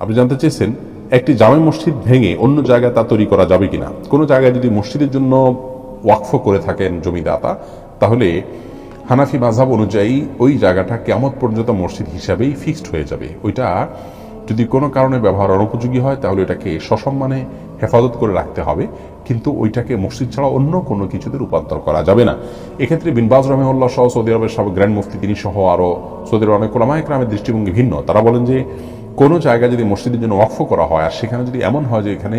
আপনি জানতে চেয়েছেন একটি জামে মসজিদ ভেঙে অন্য জায়গায় তা তৈরি করা যাবে কিনা। কোনো জায়গায় যদি মসজিদের জন্য ওয়াকফ করে থাকেন জমিদাতা, তাহলে হানাফি মাযহাব অনুযায়ী ওই জায়গাটা কিয়ামত পর্যন্ত মসজিদ হিসাবেই ফিক্সড হয়ে যাবে। ওইটা যদি কোনো কারণে ব্যবহার অনুপযোগী হয় তাহলে এটাকে সসম্মানে হেফাজত করে রাখতে হবে, কিন্তু ওইটাকে মসজিদ ছাড়া অন্য কোনো কিছুতে রূপান্তর করা যাবে না। এক্ষেত্রে বিন বাজ রাহিমাহুল্লাহ সহ সৌদি আরবের সাবেক গ্র্যান্ড মুফতি তিনি সহ আরও সৌদি আরবের অনেক উলামায়ে কেরামের দৃষ্টিভঙ্গি ভিন্ন। তারা বলেন যে কোনো জায়গায় যদি মসজিদের জন্য ওয়াকফ করা হয় আর সেখানে যদি এমন হয় যে এখানে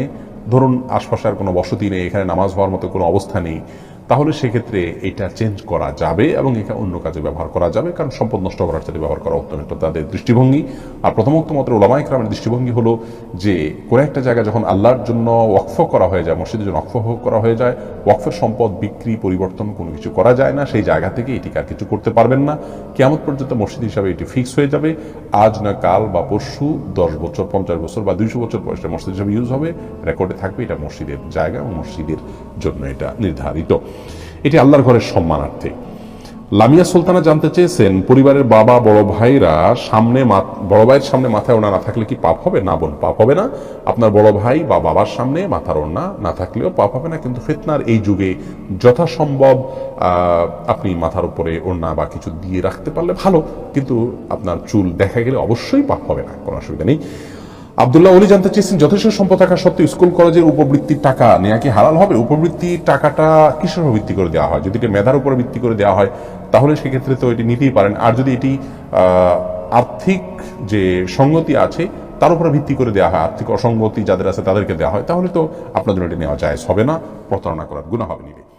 ধরুন আশপাশে আর কোনো বসতি নেই, এখানে নামাজ হওয়ার মতো কোনো অবস্থা নেই, তাহলে সেক্ষেত্রে এটা চেঞ্জ করা যাবে এবং এটা অন্য কাজে ব্যবহার করা যাবে, কারণ সম্পদ নষ্ট করার সাথে ব্যবহার করা উত্তম। এটা তাদের দৃষ্টিভঙ্গি। আর প্রথমোক্ত মতের উলামায়ে কেরামের দৃষ্টিভঙ্গি হলো যে কোনো একটা জায়গা যখন আল্লাহর জন্য ওয়াকফ করা হয়ে যায়, মসজিদের জন্য ওয়াকফ করা হয়ে যায়, ওয়াকফের সম্পদ বিক্রি পরিবর্তন কোনো কিছু করা যায় না। সেই জায়গা থেকে এটিকে আর কিছু করতে পারবেন না। কিয়ামত পর্যন্ত মসজিদ হিসাবে এটি ফিক্স হয়ে যাবে। আজ না কাল বা পরশু 10 বছর 50 বছর বা 200 বছর বয়সে মসজিদ হিসাবে ইউজ হবে, রেকর্ডে থাকবে এটা মসজিদের জায়গা এবং মসজিদের জন্য এটা নির্ধারিত। এটি আল্লাহর ঘরের সম্মানার্থে। লামিয়া সুলতানা জানতে চেয়েছেন পরিবারের বাবা বড় ভাইরা বড় ভাইয়ের সামনে মাথায় ওড়না না থাকলে কি পাপ হবে? না বোন, পাপ হবে না। আপনার বড় ভাই বা বাবার সামনে মাথার ওড়না না থাকলেও পাপ হবে না, কিন্তু ফিতনার এই যুগে যথাসম্ভব আপনি মাথার উপরে ওড়না বা কিছু দিয়ে রাখতে পারলে ভালো, কিন্তু আপনার চুল দেখা গেলে অবশ্যই পাপ হবে না, কোনো অসুবিধা নেই। আব্দুল্লাহ ওলি জানতে চেয়েছেন যথেষ্ট সম্পদ থাকা সত্ত্বেও স্কুল কলেজের উপবৃত্তির টাকা নেওয়া কি হালাল হবে? উপবৃত্তির টাকাটা কিসের উপর ভিত্তি করে দেওয়া হয়? যদি এটি মেধার উপরে ভিত্তি করে দেওয়া হয় তাহলে সেক্ষেত্রে তো এটি নিতেই পারেন। আর যদি এটি আর্থিক যে সঙ্গতি আছে তার উপরে ভিত্তি করে দেওয়া হয়, আর্থিক অসঙ্গতি যাদের আছে তাদেরকে দেওয়া হয়, তাহলে তো আপনাদের এটি নেওয়া জায়েজ হবে না, প্রতারণা করার গুনাহ হবে নিলে।